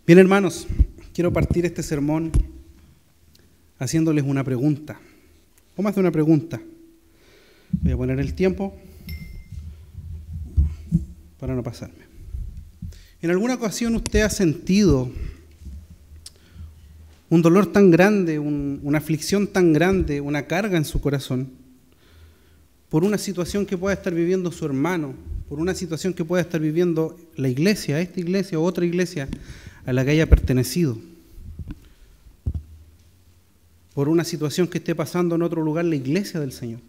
Bien, hermanos, quiero partir este sermón haciéndoles una pregunta, o más de una pregunta. Voy a poner el tiempo para no pasarme. ¿En alguna ocasión usted ha sentido un dolor tan grande, una aflicción tan grande, una carga en su corazón, por una situación que pueda estar viviendo su hermano, por una situación que pueda estar viviendo la iglesia, esta iglesia o otra iglesia a la que haya pertenecido, por una situación que esté pasando en otro lugar la iglesia del Señor?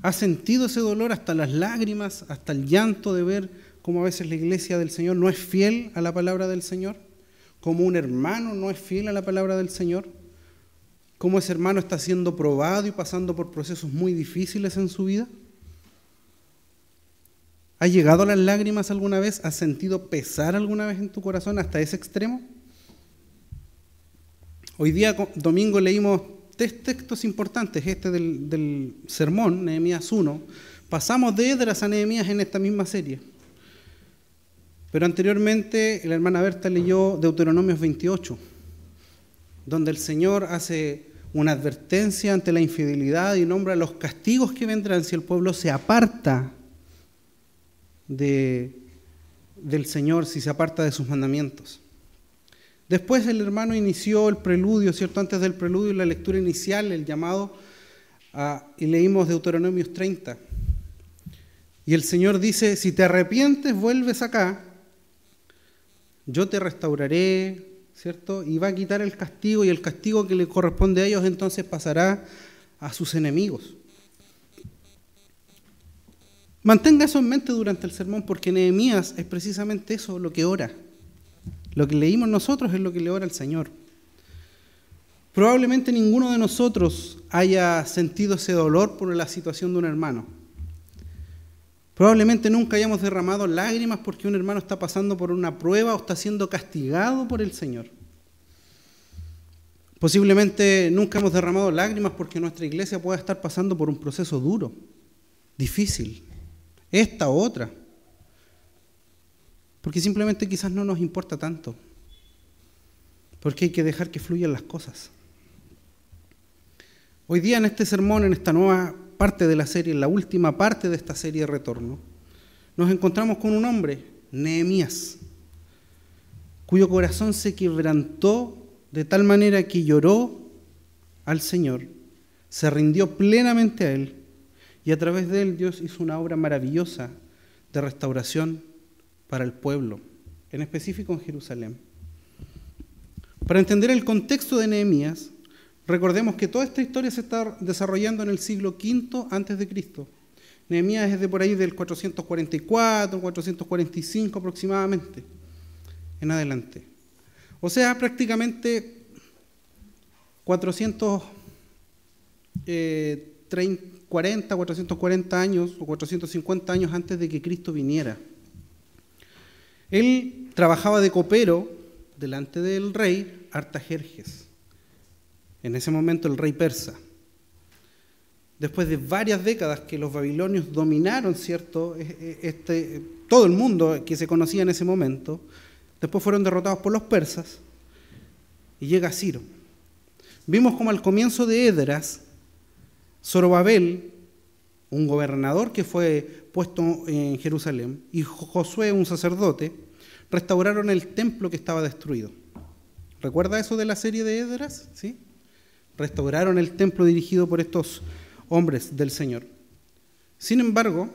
¿Ha sentido ese dolor hasta las lágrimas, hasta el llanto de ver cómo a veces la iglesia del Señor no es fiel a la palabra del Señor? ¿Cómo un hermano no es fiel a la palabra del Señor? ¿Cómo ese hermano está siendo probado y pasando por procesos muy difíciles en su vida? ¿Has llegado a las lágrimas alguna vez? ¿Has sentido pesar alguna vez en tu corazón hasta ese extremo? Hoy día, domingo, leímos tres textos importantes, este del sermón, Nehemías 1. Pasamos de Esdras a Nehemías en esta misma serie. Pero anteriormente la hermana Berta leyó Deuteronomios 28, donde el Señor hace una advertencia ante la infidelidad y nombra los castigos que vendrán si el pueblo se aparta del Señor, si se aparta de sus mandamientos. Después el hermano inició el preludio, ¿cierto? Antes del preludio, la lectura inicial, el llamado, y leímos Deuteronomios 30. Y el Señor dice, si te arrepientes, vuelves acá, yo te restauraré, ¿cierto? Y va a quitar el castigo, y el castigo que le corresponde a ellos entonces pasará a sus enemigos. Mantenga eso en mente durante el sermón, porque Nehemías es precisamente eso, lo que ora. Lo que leímos nosotros es lo que le ora el Señor. Probablemente ninguno de nosotros haya sentido ese dolor por la situación de un hermano. Probablemente nunca hayamos derramado lágrimas porque un hermano está pasando por una prueba o está siendo castigado por el Señor. Posiblemente nunca hemos derramado lágrimas porque nuestra iglesia pueda estar pasando por un proceso duro, difícil, esta u otra. Porque simplemente quizás no nos importa tanto. Porque hay que dejar que fluyan las cosas. Hoy día en este sermón, en esta nueva parte de la serie, en la última parte de esta serie de Retorno, nos encontramos con un hombre, Nehemías, cuyo corazón se quebrantó de tal manera que lloró al Señor, se rindió plenamente a Él, y a través de Él Dios hizo una obra maravillosa de restauración para el pueblo, en específico en Jerusalén. Para entender el contexto de Nehemías, recordemos que toda esta historia se está desarrollando en el siglo V antes de Cristo. Nehemías es de por ahí del 444, 445 aproximadamente, en adelante. O sea, prácticamente 440 años o 450 años antes de que Cristo viniera. Él trabajaba de copero delante del rey Artajerjes, en ese momento el rey persa. Después de varias décadas que los babilonios dominaron, ¿cierto? Todo el mundo que se conocía en ese momento, después fueron derrotados por los persas y llega Ciro. Vimos como al comienzo de Esdras, Zorobabel, un gobernador que fue puesto en Jerusalén, y Josué, un sacerdote, restauraron el templo que estaba destruido. ¿Recuerda eso de la serie de Esdras? ¿Sí? Restauraron el templo dirigido por estos hombres del Señor. Sin embargo,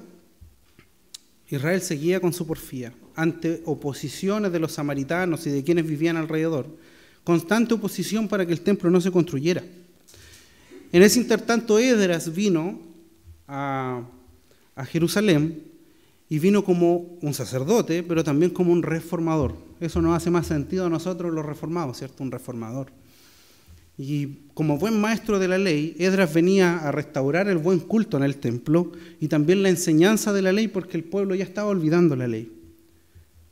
Israel seguía con su porfía ante oposiciones de los samaritanos y de quienes vivían alrededor, constante oposición para que el templo no se construyera. En ese intertanto, Esdras vino a Jerusalén y vino como un sacerdote, pero también como un reformador. Eso nos hace más sentido a nosotros los reformados, ¿cierto? Un reformador. Y como buen maestro de la ley, Esdras venía a restaurar el buen culto en el templo y también la enseñanza de la ley, porque el pueblo ya estaba olvidando la ley.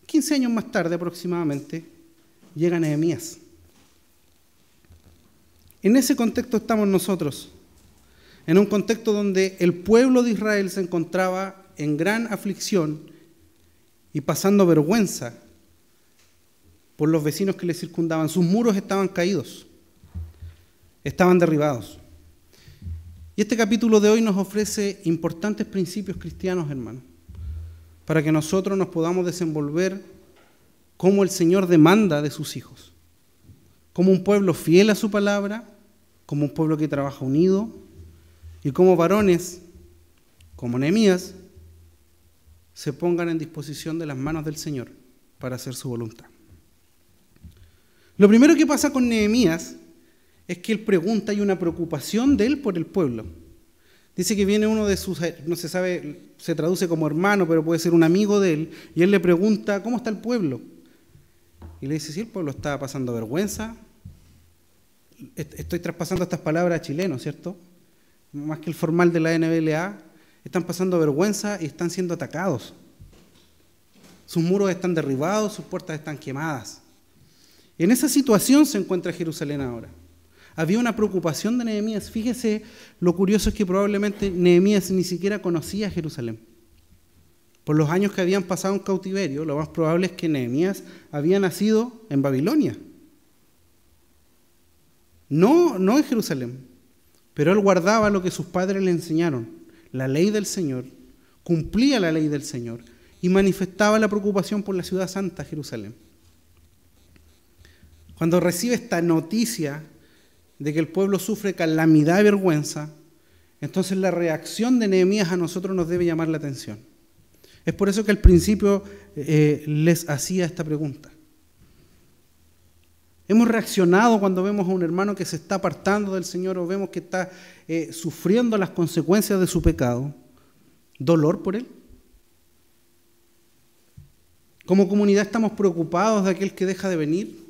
15 años más tarde aproximadamente, llega Nehemías. En ese contexto estamos nosotros, en un contexto donde el pueblo de Israel se encontraba en gran aflicción y pasando vergüenza por los vecinos que le circundaban. Sus muros estaban caídos, estaban derribados. Y este capítulo de hoy nos ofrece importantes principios cristianos, hermanos, para que nosotros nos podamos desenvolver como el Señor demanda de sus hijos, como un pueblo fiel a su palabra, como un pueblo que trabaja unido, y como varones, como Nehemías, se pongan en disposición de las manos del Señor para hacer su voluntad. Lo primero que pasa con Nehemías es que él pregunta, hay una preocupación de él por el pueblo. Dice que viene uno de sus, no se sabe, se traduce como hermano, pero puede ser un amigo de él, y él le pregunta, ¿cómo está el pueblo? Y le dice, sí, el pueblo está pasando vergüenza. Estoy traspasando estas palabras a chilenos, ¿cierto? Más que el formal de la NBLA, están pasando vergüenza y están siendo atacados. Sus muros están derribados, sus puertas están quemadas. En esa situación se encuentra Jerusalén ahora. Había una preocupación de Nehemías. Fíjese, lo curioso es que probablemente Nehemías ni siquiera conocía Jerusalén. Por los años que habían pasado en cautiverio, lo más probable es que Nehemías había nacido en Babilonia. No en Jerusalén, pero él guardaba lo que sus padres le enseñaron, la ley del Señor, cumplía la ley del Señor y manifestaba la preocupación por la ciudad santa, Jerusalén. Cuando recibe esta noticia de que el pueblo sufre calamidad y vergüenza, entonces la reacción de Nehemías a nosotros nos debe llamar la atención. Es por eso que al principio les hacía esta pregunta. Hemos reaccionado cuando vemos a un hermano que se está apartando del Señor o vemos que está sufriendo las consecuencias de su pecado. ¿Dolor por él? Como comunidad estamos preocupados de aquel que deja de venir,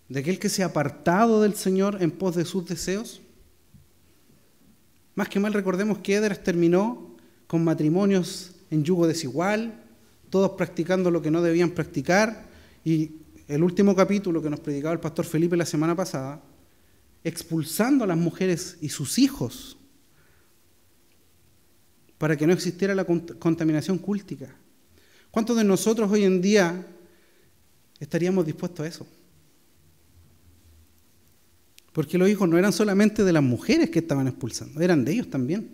de aquel que se ha apartado del Señor en pos de sus deseos. Más que mal recordemos que Esdras terminó con matrimonios en yugo desigual, todos practicando lo que no debían practicar, y el último capítulo que nos predicaba el pastor Felipe la semana pasada, expulsando a las mujeres y sus hijos para que no existiera la contaminación cúltica. ¿Cuántos de nosotros hoy en día estaríamos dispuestos a eso? Porque los hijos no eran solamente de las mujeres que estaban expulsando, eran de ellos también.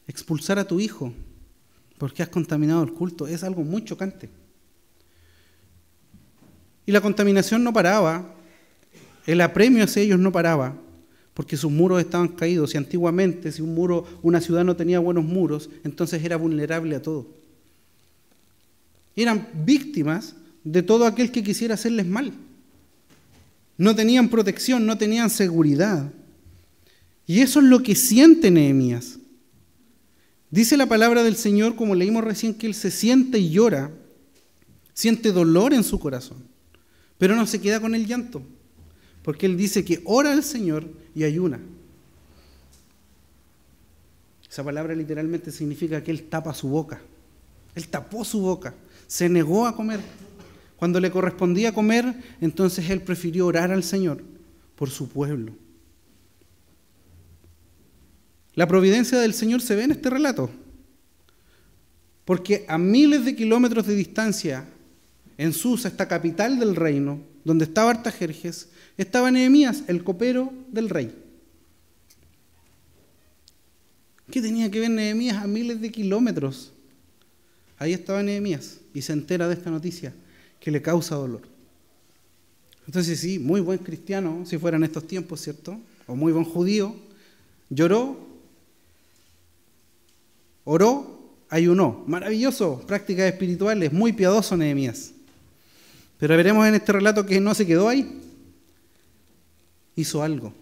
Expulsar a tu hijo porque has contaminado el culto es algo muy chocante. Y la contaminación no paraba, el apremio hacia ellos no paraba, porque sus muros estaban caídos. Y antiguamente, si una ciudad no tenía buenos muros, entonces era vulnerable a todo. Eran víctimas de todo aquel que quisiera hacerles mal. No tenían protección, no tenían seguridad. Y eso es lo que siente Nehemías. Dice la palabra del Señor, como leímos recién, que él se siente y llora, siente dolor en su corazón, pero no se queda con el llanto, porque él dice que ora al Señor y ayuna. Esa palabra literalmente significa que él tapa su boca. Él tapó su boca, se negó a comer. Cuando le correspondía comer, entonces él prefirió orar al Señor por su pueblo. La providencia del Señor se ve en este relato, porque a miles de kilómetros de distancia, en Susa, esta capital del reino, donde estaba Artajerjes, estaba Nehemías, el copero del rey. ¿Qué tenía que ver Nehemías a miles de kilómetros? Ahí estaba Nehemías y se entera de esta noticia que le causa dolor. Entonces sí, muy buen cristiano, si fuera en estos tiempos, ¿cierto? O muy buen judío, lloró, oró, ayunó. Maravilloso, prácticas espirituales, muy piadoso Nehemías. Pero veremos en este relato que no se quedó ahí. Hizo algo.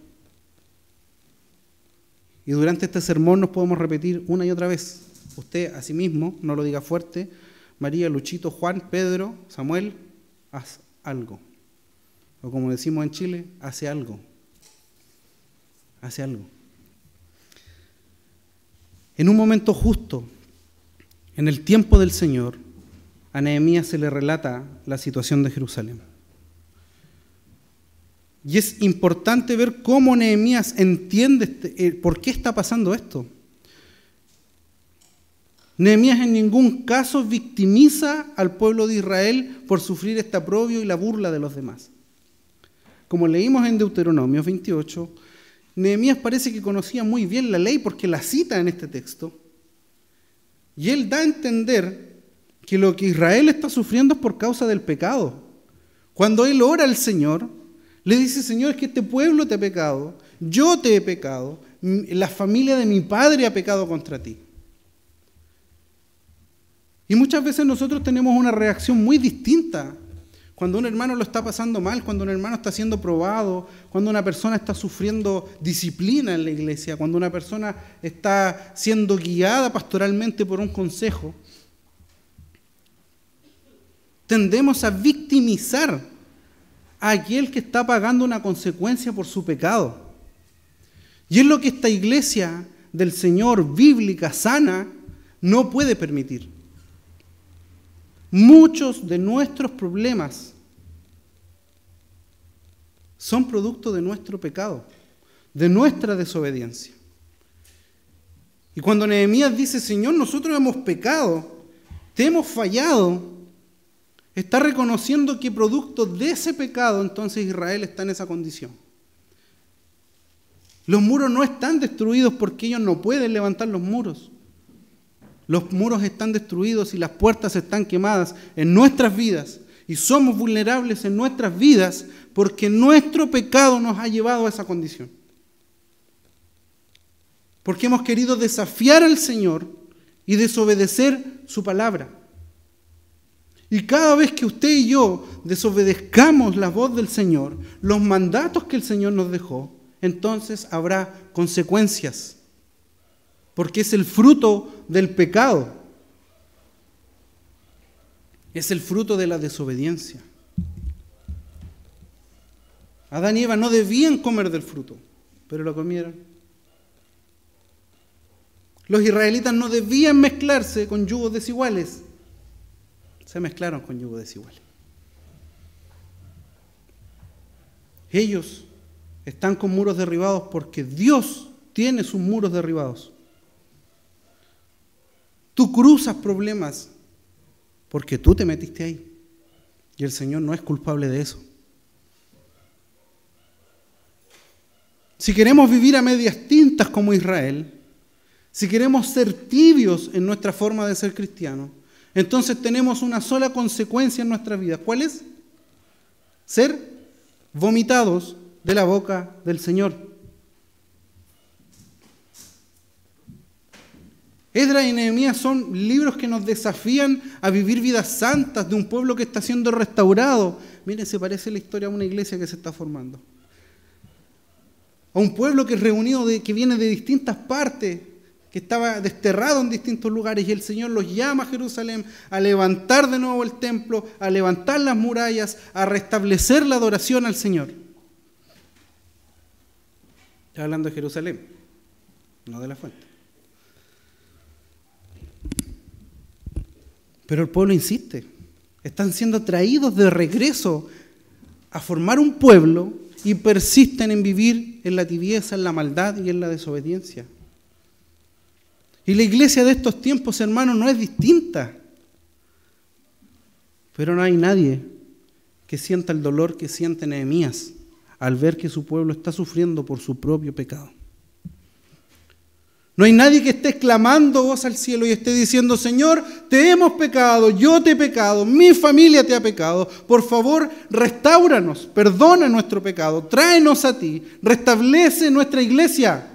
Y durante este sermón nos podemos repetir una y otra vez. Usted a sí mismo, no lo diga fuerte, María, Luchito, Juan, Pedro, Samuel, haz algo. O como decimos en Chile, hace algo. Hace algo. En un momento justo, en el tiempo del Señor, a Nehemías se le relata la situación de Jerusalén. Y es importante ver cómo Nehemías entiende por qué está pasando esto. Nehemías en ningún caso victimiza al pueblo de Israel por sufrir este aprobio y la burla de los demás. Como leímos en Deuteronomio 28, Nehemías parece que conocía muy bien la ley porque la cita en este texto. Y él da a entender que lo que Israel está sufriendo es por causa del pecado. Cuando él ora al Señor, le dice: Señor, es que este pueblo te ha pecado, yo te he pecado, la familia de mi padre ha pecado contra ti. Y muchas veces nosotros tenemos una reacción muy distinta cuando un hermano lo está pasando mal, cuando un hermano está siendo probado, cuando una persona está sufriendo disciplina en la iglesia, cuando una persona está siendo guiada pastoralmente por un consejo. Tendemos a victimizar a aquel que está pagando una consecuencia por su pecado. Y es lo que esta iglesia del Señor, bíblica, sana, no puede permitir. Muchos de nuestros problemas son producto de nuestro pecado, de nuestra desobediencia. Y cuando Nehemías dice: Señor, nosotros hemos pecado, te hemos fallado, está reconociendo que producto de ese pecado, entonces Israel está en esa condición. Los muros no están destruidos porque ellos no pueden levantar los muros. Los muros están destruidos y las puertas están quemadas en nuestras vidas. Y somos vulnerables en nuestras vidas porque nuestro pecado nos ha llevado a esa condición. Porque hemos querido desafiar al Señor y desobedecer su palabra. Y cada vez que usted y yo desobedezcamos la voz del Señor, los mandatos que el Señor nos dejó, entonces habrá consecuencias. Porque es el fruto del pecado. Es el fruto de la desobediencia. Adán y Eva no debían comer del fruto, pero lo comieron. Los israelitas no debían mezclarse con yugos desiguales. Se mezclaron con yugos desiguales. Ellos están con muros derribados porque Dios tiene sus muros derribados. Tú cruzas problemas porque tú te metiste ahí. Y el Señor no es culpable de eso. Si queremos vivir a medias tintas como Israel, si queremos ser tibios en nuestra forma de ser cristianos, entonces tenemos una sola consecuencia en nuestra vida. ¿Cuál es? Ser vomitados de la boca del Señor. Esdras y Nehemías son libros que nos desafían a vivir vidas santas de un pueblo que está siendo restaurado. Miren, se parece la historia a una iglesia que se está formando. A un pueblo que es reunido, que viene de distintas partes, que estaba desterrado en distintos lugares, y el Señor los llama a Jerusalén a levantar de nuevo el templo, a levantar las murallas, a restablecer la adoración al Señor. Está hablando de Jerusalén, no de la fuente. Pero el pueblo insiste. Están siendo traídos de regreso a formar un pueblo y persisten en vivir en la tibieza, en la maldad y en la desobediencia. Y la iglesia de estos tiempos, hermanos, no es distinta. Pero no hay nadie que sienta el dolor que siente Nehemías al ver que su pueblo está sufriendo por su propio pecado. No hay nadie que esté clamando voz al cielo y esté diciendo: Señor, te hemos pecado, yo te he pecado, mi familia te ha pecado. Por favor, restáuranos, perdona nuestro pecado, tráenos a ti, restablece nuestra iglesia.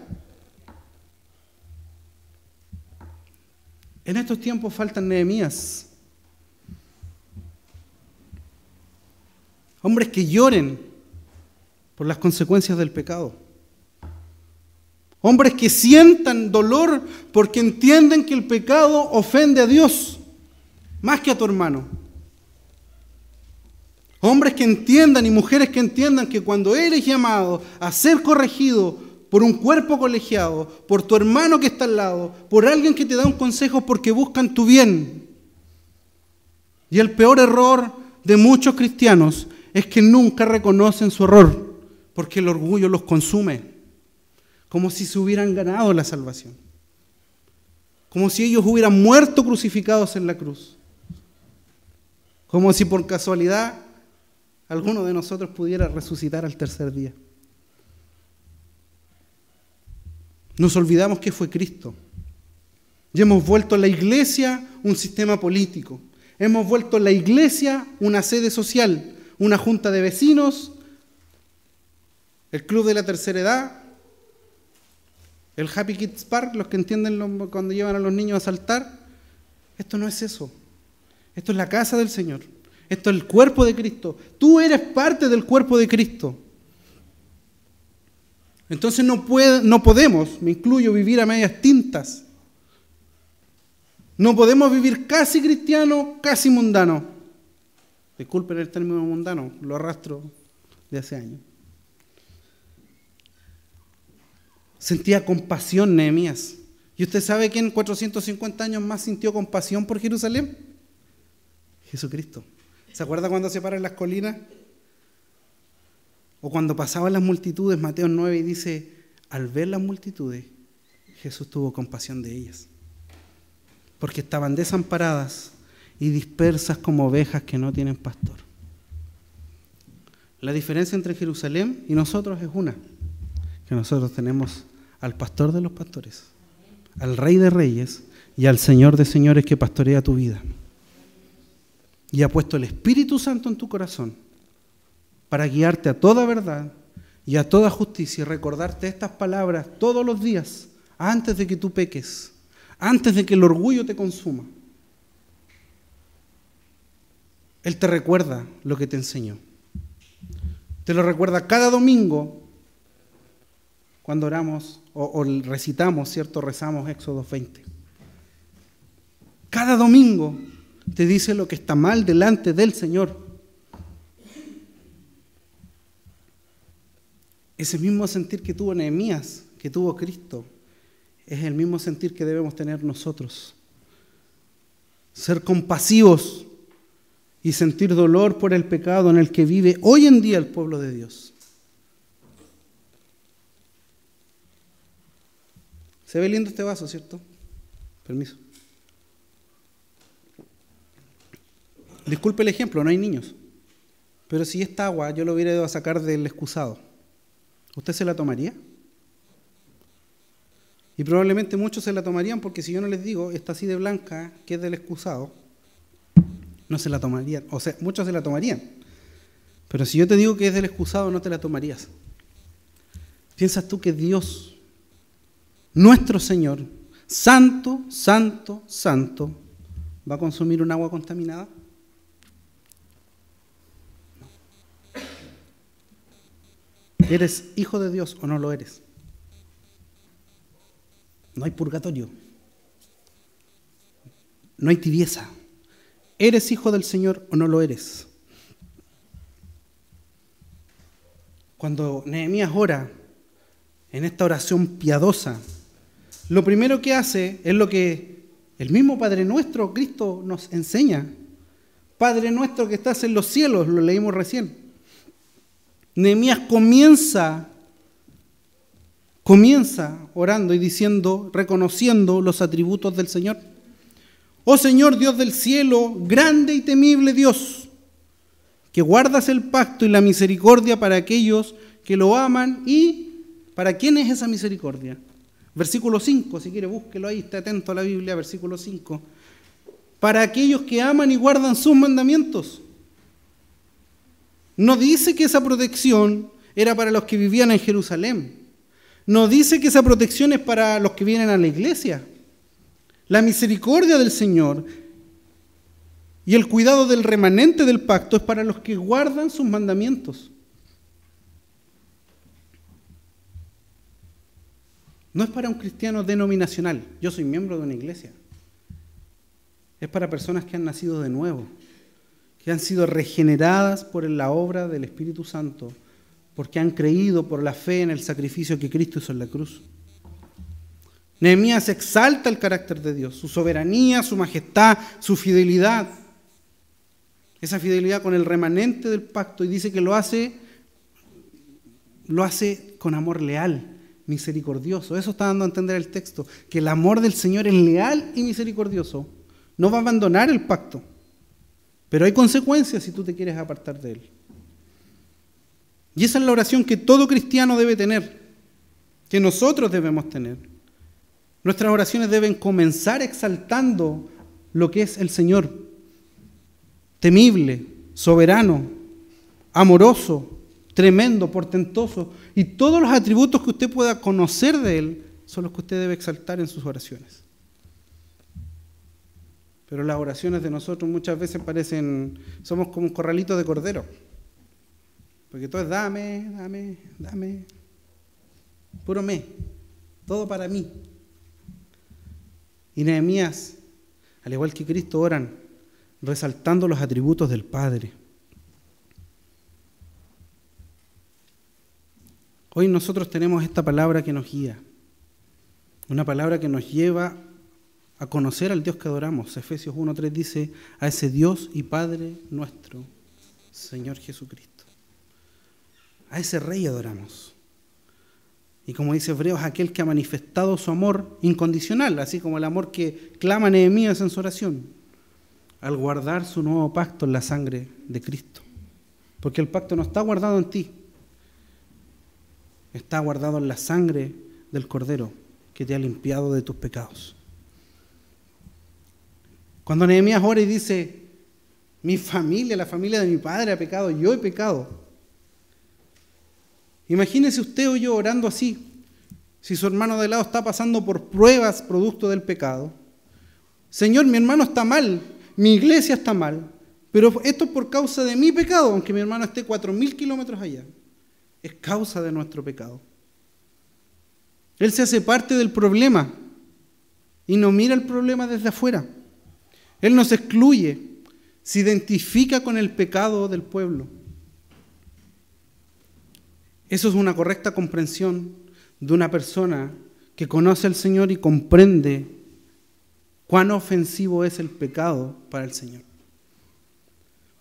En estos tiempos faltan Nehemías. Hombres que lloren por las consecuencias del pecado. Hombres que sientan dolor porque entienden que el pecado ofende a Dios más que a tu hermano. Hombres que entiendan y mujeres que entiendan que cuando eres llamado a ser corregido por un cuerpo colegiado, por tu hermano que está al lado, por alguien que te da un consejo porque buscan tu bien. Y el peor error de muchos cristianos es que nunca reconocen su error porque el orgullo los consume. Como si se hubieran ganado la salvación. como si ellos hubieran muerto crucificados en la cruz, como si por casualidad alguno de nosotros pudiera resucitar al tercer día. Nos olvidamos que fue Cristo. Y hemos vuelto a la iglesia un sistema político. Hemos vuelto a la iglesia una sede social, una junta de vecinos, el club de la tercera edad, el Happy Kids Park, los que entienden cuando llevan a los niños a saltar. Esto no es eso. Esto es la casa del Señor. Esto es el cuerpo de Cristo. Tú eres parte del cuerpo de Cristo. Entonces no podemos, me incluyo, vivir a medias tintas. No podemos vivir casi cristiano, casi mundano. Disculpen el término mundano, lo arrastro de hace años. Sentía compasión Nehemías. ¿Y usted sabe quién 450 años más sintió compasión por Jerusalén? Jesucristo. ¿Se acuerda cuando se para en las colinas? O cuando pasaban las multitudes, Mateo 9, y dice, al ver las multitudes, Jesús tuvo compasión de ellas. Porque estaban desamparadas y dispersas como ovejas que no tienen pastor. La diferencia entre Jerusalén y nosotros es una, que nosotros tenemos al pastor de los pastores, al Rey de Reyes y al Señor de Señores que pastorea tu vida. Y ha puesto el Espíritu Santo en tu corazón para guiarte a toda verdad y a toda justicia y recordarte estas palabras todos los días antes de que tú peques, antes de que el orgullo te consuma. Él te recuerda lo que te enseñó. Te lo recuerda cada domingo cuando oramos o recitamos, ¿cierto? Rezamos Éxodo 20. Cada domingo te dice lo que está mal delante del Señor. Ese mismo sentir que tuvo Nehemías, que tuvo Cristo, es el mismo sentir que debemos tener nosotros. Ser compasivos y sentir dolor por el pecado en el que vive hoy en día el pueblo de Dios. Se ve lindo este vaso, ¿cierto? Permiso. Disculpe el ejemplo, no hay niños. Pero si esta agua yo lo hubiera ido a sacar del excusado, ¿usted se la tomaría? Y probablemente muchos se la tomarían porque si yo no les digo, está así de blanca, que es del excusado, no se la tomarían. O sea, muchos se la tomarían. Pero si yo te digo que es del excusado, no te la tomarías. ¿Piensas tú que Dios, nuestro Señor, santo, santo, santo, va a consumir un agua contaminada? ¿Eres hijo de Dios o no lo eres? No hay purgatorio. No hay tibieza. ¿Eres hijo del Señor o no lo eres? Cuando Nehemías ora en esta oración piadosa, lo primero que hace es lo que el mismo Padre Nuestro, Cristo, nos enseña. Padre nuestro que estás en los cielos, lo leímos recién. Nehemías comienza orando y diciendo, reconociendo los atributos del Señor. Oh Señor, Dios del cielo, grande y temible Dios, que guardas el pacto y la misericordia para aquellos que lo aman. ¿Y para quién es esa misericordia? Versículo 5, si quiere búsquelo ahí, esté atento a la Biblia, versículo 5. Para aquellos que aman y guardan sus mandamientos. No dice que esa protección era para los que vivían en Jerusalén. No dice que esa protección es para los que vienen a la iglesia. La misericordia del Señor y el cuidado del remanente del pacto es para los que guardan sus mandamientos. No es para un cristiano denominacional. Yo soy miembro de una iglesia. Es para personas que han nacido de nuevo, que han sido regeneradas por la obra del Espíritu Santo, porque han creído por la fe en el sacrificio que Cristo hizo en la cruz. Nehemías exalta el carácter de Dios, su soberanía, su majestad, su fidelidad. Esa fidelidad con el remanente del pacto, y dice que lo hace con amor leal, misericordioso. Eso está dando a entender el texto, que el amor del Señor es leal y misericordioso. No va a abandonar el pacto, pero hay consecuencias si tú te quieres apartar de él. Y esa es la oración que todo cristiano debe tener, que nosotros debemos tener. Nuestras oraciones deben comenzar exaltando lo que es el Señor, temible, soberano, amoroso, tremendo, portentoso, y todos los atributos que usted pueda conocer de Él son los que usted debe exaltar en sus oraciones. Pero las oraciones de nosotros muchas veces somos como un corralito de cordero, porque todo es dame, dame, dame, puro me, todo para mí. Y Nehemías, al igual que Cristo, oran resaltando los atributos del Padre. Hoy nosotros tenemos esta palabra que nos guía, una palabra que nos lleva a conocer al Dios que adoramos. Efesios 1:3 dice, a ese Dios y Padre nuestro, Señor Jesucristo. A ese Rey adoramos. Y como dice Hebreos, aquel que ha manifestado su amor incondicional, así como el amor que clama Nehemías en su oración, al guardar su nuevo pacto en la sangre de Cristo. Porque el pacto no está guardado en ti, está guardado en la sangre del Cordero que te ha limpiado de tus pecados. Cuando Nehemías ora y dice, mi familia, la familia de mi padre ha pecado, yo he pecado. Imagínese usted o yo orando así, si su hermano de lado está pasando por pruebas producto del pecado. Señor, mi hermano está mal, mi iglesia está mal, pero esto es por causa de mi pecado, aunque mi hermano esté 4.000 kilómetros allá. Es causa de nuestro pecado. Él se hace parte del problema y no mira el problema desde afuera. Él nos excluye, se identifica con el pecado del pueblo. Eso es una correcta comprensión de una persona que conoce al Señor y comprende cuán ofensivo es el pecado para el Señor.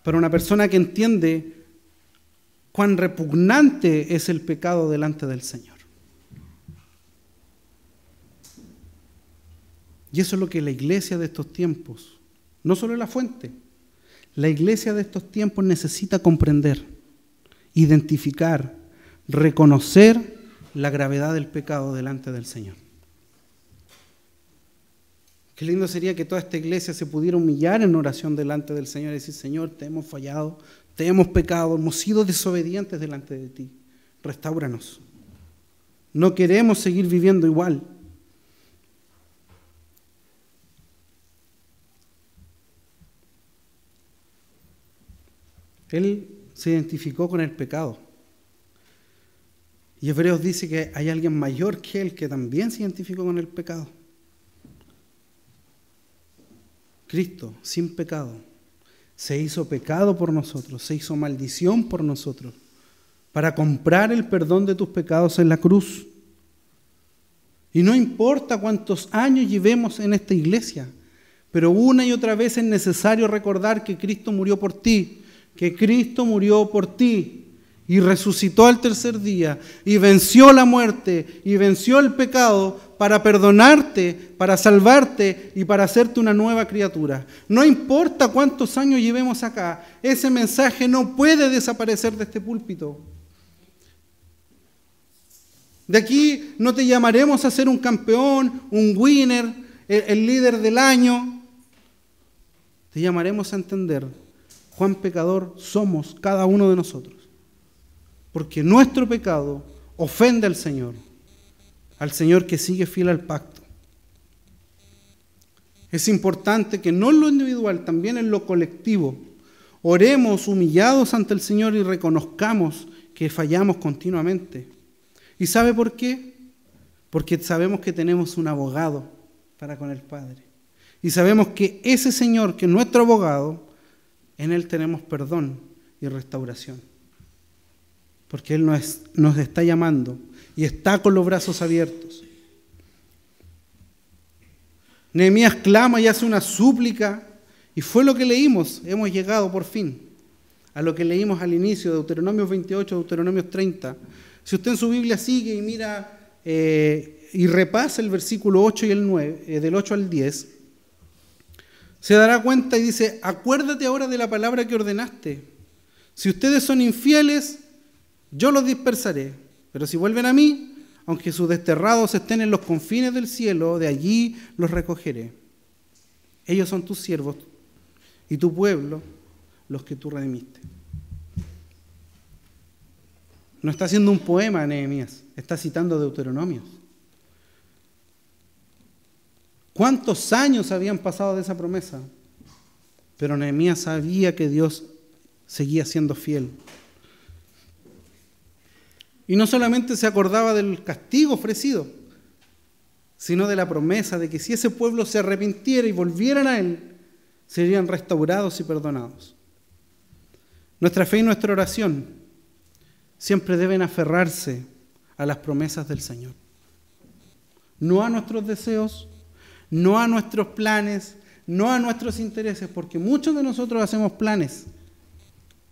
Para una persona que entiende cuán repugnante es el pecado delante del Señor. Y eso es lo que la iglesia de estos tiempos, no solo la fuente, la iglesia de estos tiempos necesita comprender, identificar, reconocer la gravedad del pecado delante del Señor. Qué lindo sería que toda esta iglesia se pudiera humillar en oración delante del Señor y decir, Señor, te hemos fallado, te hemos pecado, hemos sido desobedientes delante de ti. Restáuranos. No queremos seguir viviendo igual. Él se identificó con el pecado. Y Hebreos dice que hay alguien mayor que él que también se identificó con el pecado. Cristo, sin pecado, se hizo pecado por nosotros, se hizo maldición por nosotros, para comprar el perdón de tus pecados en la cruz. Y no importa cuántos años llevemos en esta iglesia, pero una y otra vez es necesario recordar que Cristo murió por ti, que Cristo murió por ti y resucitó al tercer día y venció la muerte y venció el pecado para perdonarte, para salvarte y para hacerte una nueva criatura. No importa cuántos años llevemos acá, ese mensaje no puede desaparecer de este púlpito. De aquí no te llamaremos a ser un campeón, un winner, el líder del año. Te llamaremos a entender cuán pecador somos cada uno de nosotros. Porque nuestro pecado ofende al Señor que sigue fiel al pacto. Es importante que no en lo individual, también en lo colectivo, oremos humillados ante el Señor y reconozcamos que fallamos continuamente. ¿Y sabe por qué? Porque sabemos que tenemos un abogado para con el Padre. Y sabemos que ese Señor, que es nuestro abogado, en Él tenemos perdón y restauración. Porque Él nos está llamando y está con los brazos abiertos. Nehemías clama y hace una súplica, y fue lo que leímos. Hemos llegado por fin a lo que leímos al inicio de Deuteronomio 28, Deuteronomio 30. Si usted en su Biblia sigue y mira y repasa el versículo 8 y el 9, del 8 al 10, se dará cuenta y dice: acuérdate ahora de la palabra que ordenaste. Si ustedes son infieles, yo los dispersaré. Pero si vuelven a mí, aunque sus desterrados estén en los confines del cielo, de allí los recogeré. Ellos son tus siervos y tu pueblo, los que tú redimiste. No está haciendo un poema Nehemías, está citando Deuteronomios. ¿Cuántos años habían pasado de esa promesa? Pero Nehemías sabía que Dios seguía siendo fiel. Y no solamente se acordaba del castigo ofrecido, sino de la promesa de que si ese pueblo se arrepintiera y volvieran a Él, serían restaurados y perdonados. Nuestra fe y nuestra oración siempre deben aferrarse a las promesas del Señor. No a nuestros deseos, no a nuestros planes, no a nuestros intereses, porque muchos de nosotros hacemos planes,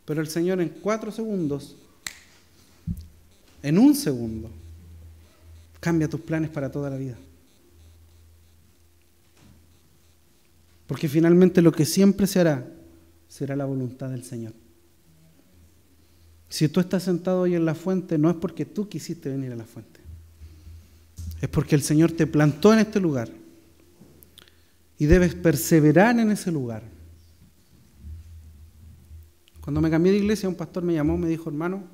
pero el Señor en 4 segundos, en 1 segundo, cambia tus planes para toda la vida. Porque finalmente lo que siempre se hará será la voluntad del Señor. Si tú estás sentado hoy en la fuente, no es porque tú quisiste venir a la fuente. Es porque el Señor te plantó en este lugar. Y debes perseverar en ese lugar. Cuando me cambié de iglesia, un pastor me llamó, me dijo: hermano,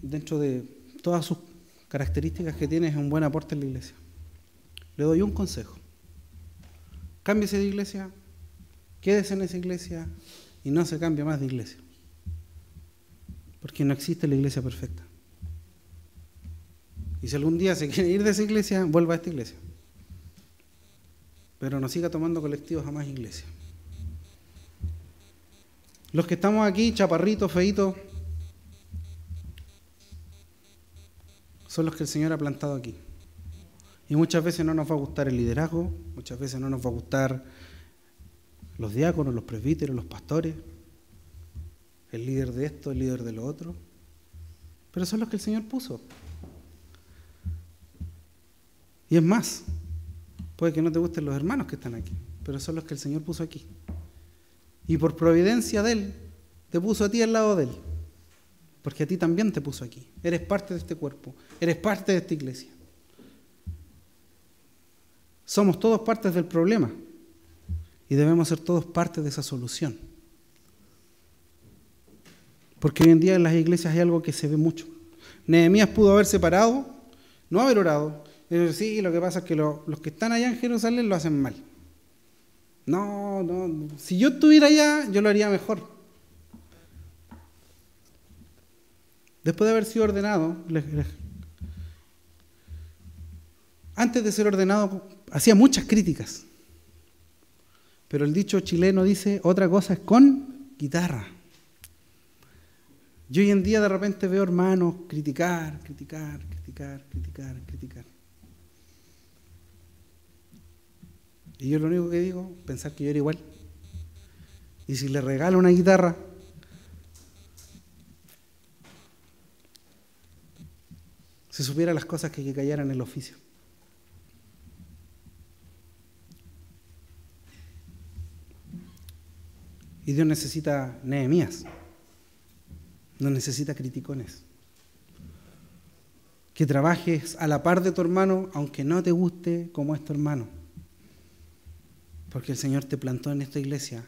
dentro de todas sus características que tiene, es un buen aporte en la iglesia. Le doy un consejo: cámbiese de iglesia, quédese en esa iglesia y no se cambie más de iglesia, porque no existe la iglesia perfecta. Y si algún día se quiere ir de esa iglesia, vuelva a esta iglesia, pero no siga tomando colectivos a más iglesias. Los que estamos aquí, chaparritos, feitos, son los que el Señor ha plantado aquí. Y muchas veces no nos va a gustar el liderazgo, muchas veces no nos va a gustar los diáconos, los presbíteros, los pastores, el líder de esto, el líder de lo otro, pero son los que el Señor puso. Y es más, puede que no te gusten los hermanos que están aquí, pero son los que el Señor puso aquí. Y por providencia de Él, te puso a ti al lado de Él, porque a ti también te puso aquí. Eres parte de este cuerpo, eres parte de esta iglesia. Somos todos partes del problema y debemos ser todos parte de esa solución. Porque hoy en día en las iglesias hay algo que se ve mucho. Nehemías pudo haber separado, no haber orado. Pero sí, lo que pasa es que los que están allá en Jerusalén lo hacen mal. No, si yo estuviera allá, yo lo haría mejor. Después de haber sido ordenado, antes de ser ordenado, hacía muchas críticas. Pero el dicho chileno dice: otra cosa es con guitarra. Yo hoy en día de repente veo hermanos criticar. Y yo lo único que digo, pensar que yo era igual. Y si le regalo una guitarra, si supiera las cosas que cayeran en el oficio. Y Dios necesita Nehemías, no necesita criticones. Que trabajes a la par de tu hermano, aunque no te guste como es tu hermano. Porque el Señor te plantó en esta iglesia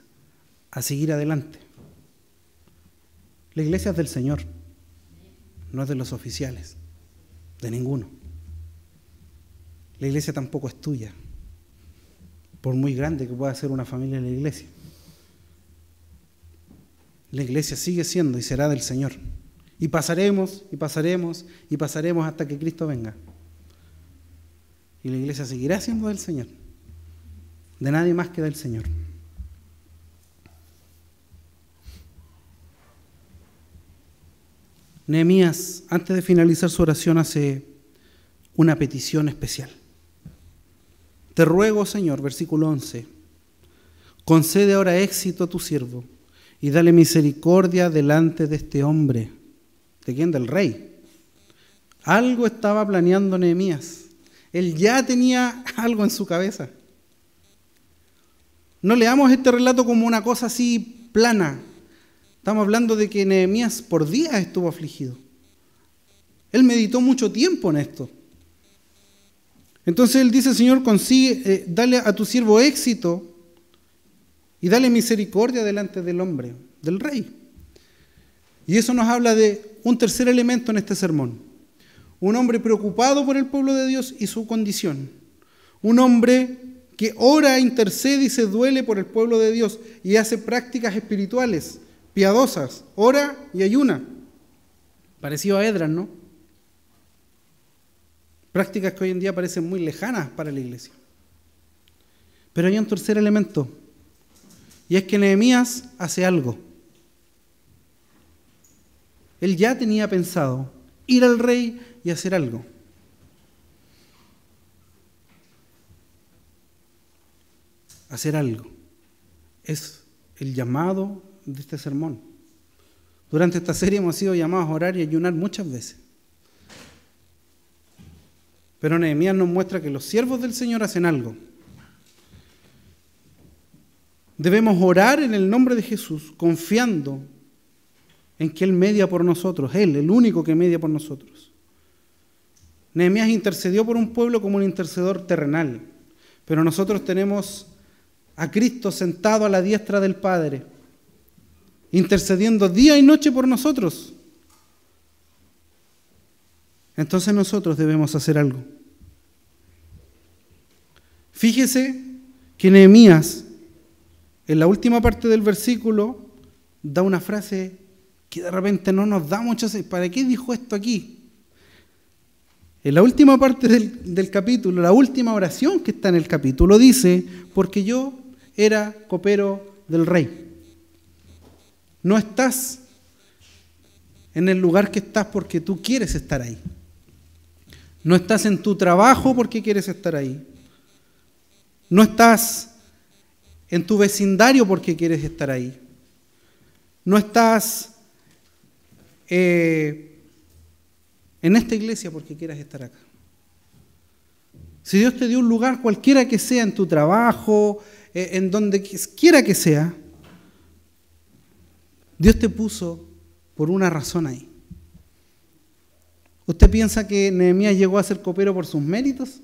a seguir adelante. La iglesia es del Señor, no es de los oficiales, de ninguno. La iglesia tampoco es tuya, por muy grande que pueda ser una familia en la iglesia. La iglesia sigue siendo y será del Señor. Y pasaremos hasta que Cristo venga. Y la iglesia seguirá siendo del Señor. De nadie más que del Señor. Nehemías, antes de finalizar su oración, hace una petición especial. Te ruego, Señor, versículo 11, concede ahora éxito a tu siervo y dale misericordia delante de este hombre. ¿De quién? Del rey. Algo estaba planeando Nehemías. Él ya tenía algo en su cabeza. No leamos este relato como una cosa así plana. Estamos hablando de que Nehemías por días estuvo afligido. Él meditó mucho tiempo en esto. Entonces él dice: Señor, dale a tu siervo éxito y dale misericordia delante del hombre, del rey. Y eso nos habla de un tercer elemento en este sermón. Un hombre preocupado por el pueblo de Dios y su condición. Un hombre que ora, intercede y se duele por el pueblo de Dios y hace prácticas espirituales, piadosas, ora y ayuna. Parecido a Esdras, ¿no? Prácticas que hoy en día parecen muy lejanas para la iglesia. Pero hay un tercer elemento, y es que Nehemías hace algo. Él ya tenía pensado ir al rey y hacer algo. Hacer algo es el llamado de este sermón. Durante esta serie hemos sido llamados a orar y ayunar muchas veces. Pero Nehemías nos muestra que los siervos del Señor hacen algo. Debemos orar en el nombre de Jesús, confiando en que Él media por nosotros, Él, el único que media por nosotros. Nehemías intercedió por un pueblo como un intercedor terrenal, pero nosotros tenemos a Cristo sentado a la diestra del Padre, intercediendo día y noche por nosotros. Entonces nosotros debemos hacer algo. Fíjese que Nehemías, en la última parte del versículo, da una frase que de repente no nos da mucho sentido. ¿Para qué dijo esto aquí? En la última parte del capítulo, la última oración que está en el capítulo, dice: porque yo era copero del rey. No estás en el lugar que estás porque tú quieres estar ahí. No estás en tu trabajo porque quieres estar ahí. No estás en tu vecindario porque quieres estar ahí. No estás en esta iglesia porque quieras estar acá. Si Dios te dio un lugar, cualquiera que sea, en tu trabajo, en donde quiera que sea, Dios te puso por una razón ahí. ¿Usted piensa que Nehemías llegó a ser copero por sus méritos?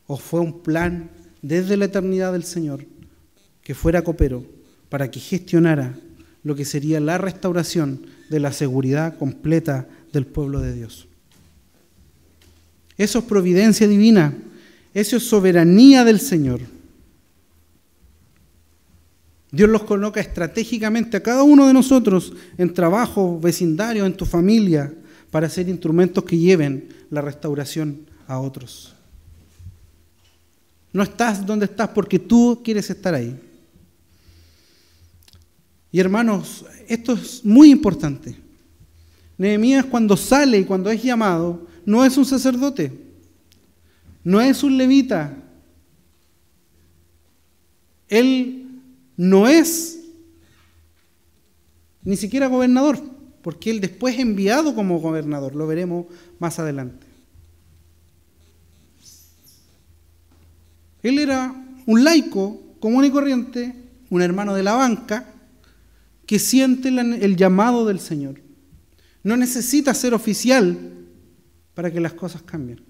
¿O fue un plan desde la eternidad del Señor que fuera copero para que gestionara lo que sería la restauración de la seguridad completa del pueblo de Dios? Eso es providencia divina, eso es soberanía del Señor. Dios los coloca estratégicamente a cada uno de nosotros en trabajo, vecindario, en tu familia, para ser instrumentos que lleven la restauración a otros. No estás donde estás porque tú quieres estar ahí. Y hermanos, esto es muy importante. Nehemías, cuando sale y cuando es llamado, no es un sacerdote, no es un levita. Él no es ni siquiera gobernador, porque él después es enviado como gobernador, lo veremos más adelante. Él era un laico común y corriente, un hermano de la banca, que siente el llamado del Señor. No necesita ser oficial para que las cosas cambien.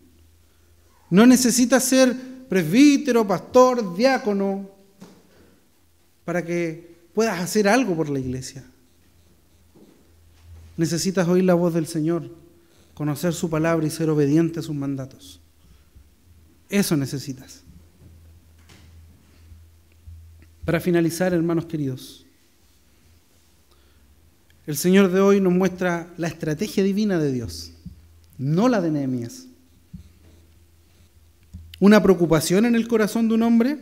No necesita ser presbítero, pastor, diácono, para que puedas hacer algo por la iglesia. Necesitas oír la voz del Señor, conocer su palabra y ser obediente a sus mandatos. Eso necesitas. Para finalizar, hermanos queridos, el Señor de hoy nos muestra la estrategia divina de Dios, no la de Nehemías. Una preocupación en el corazón de un hombre,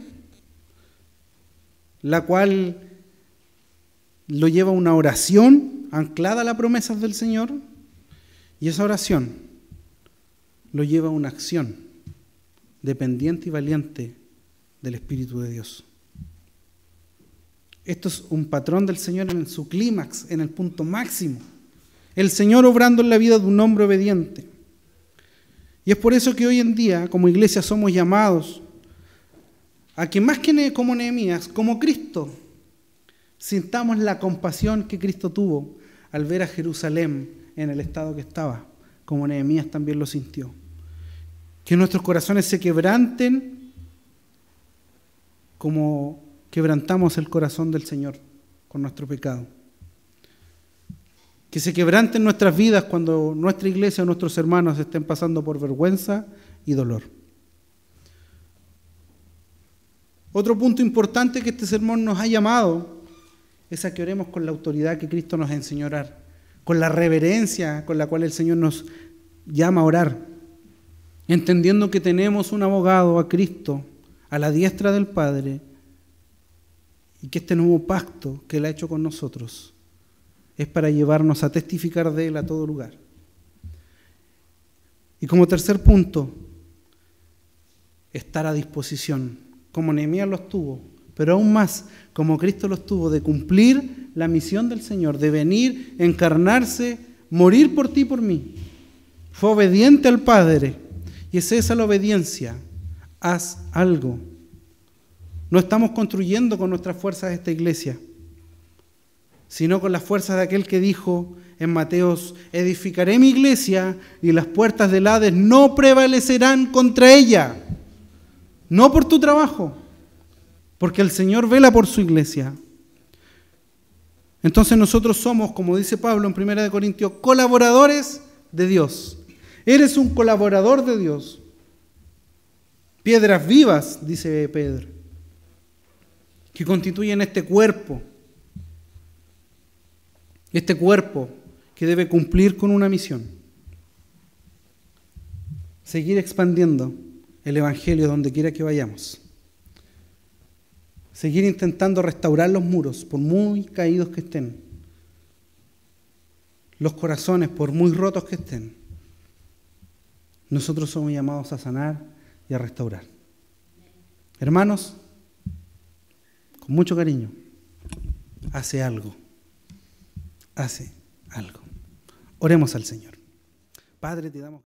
la cual lo lleva a una oración anclada a las promesas del Señor, y esa oración lo lleva a una acción dependiente y valiente del Espíritu de Dios. Esto es un patrón del Señor en su clímax, en el punto máximo, el Señor obrando en la vida de un hombre obediente. Y es por eso que hoy en día, como iglesia, somos llamados a que más que como Nehemías, como Cristo, sintamos la compasión que Cristo tuvo al ver a Jerusalén en el estado que estaba, como Nehemías también lo sintió. Que nuestros corazones se quebranten como quebrantamos el corazón del Señor con nuestro pecado. Que se quebranten nuestras vidas cuando nuestra iglesia o nuestros hermanos estén pasando por vergüenza y dolor. Otro punto importante que este sermón nos ha llamado es a que oremos con la autoridad que Cristo nos enseñó a orar, con la reverencia con la cual el Señor nos llama a orar, entendiendo que tenemos un abogado, a Cristo, a la diestra del Padre, y que este nuevo pacto que Él ha hecho con nosotros es para llevarnos a testificar de Él a todo lugar. Y como tercer punto, estar a disposición, como Nehemías los tuvo, pero aún más, como Cristo los tuvo, de cumplir la misión del Señor, de venir, encarnarse, morir por ti y por mí. Fue obediente al Padre, y es esa la obediencia. Haz algo. No estamos construyendo con nuestras fuerzas esta iglesia, sino con las fuerzas de aquel que dijo en Mateos: edificaré mi iglesia y las puertas del Hades no prevalecerán contra ella. No por tu trabajo, porque el Señor vela por su iglesia. Entonces nosotros somos, como dice Pablo en 1 Corintios, colaboradores de Dios. Eres un colaborador de Dios. Piedras vivas, dice Pedro, que constituyen este cuerpo que debe cumplir con una misión: seguir expandiendo el Evangelio donde quiera que vayamos, seguir intentando restaurar los muros por muy caídos que estén, los corazones por muy rotos que estén. Nosotros somos llamados a sanar y a restaurar. Hermanos, con mucho cariño, hace algo. Oremos al Señor. Padre, te damos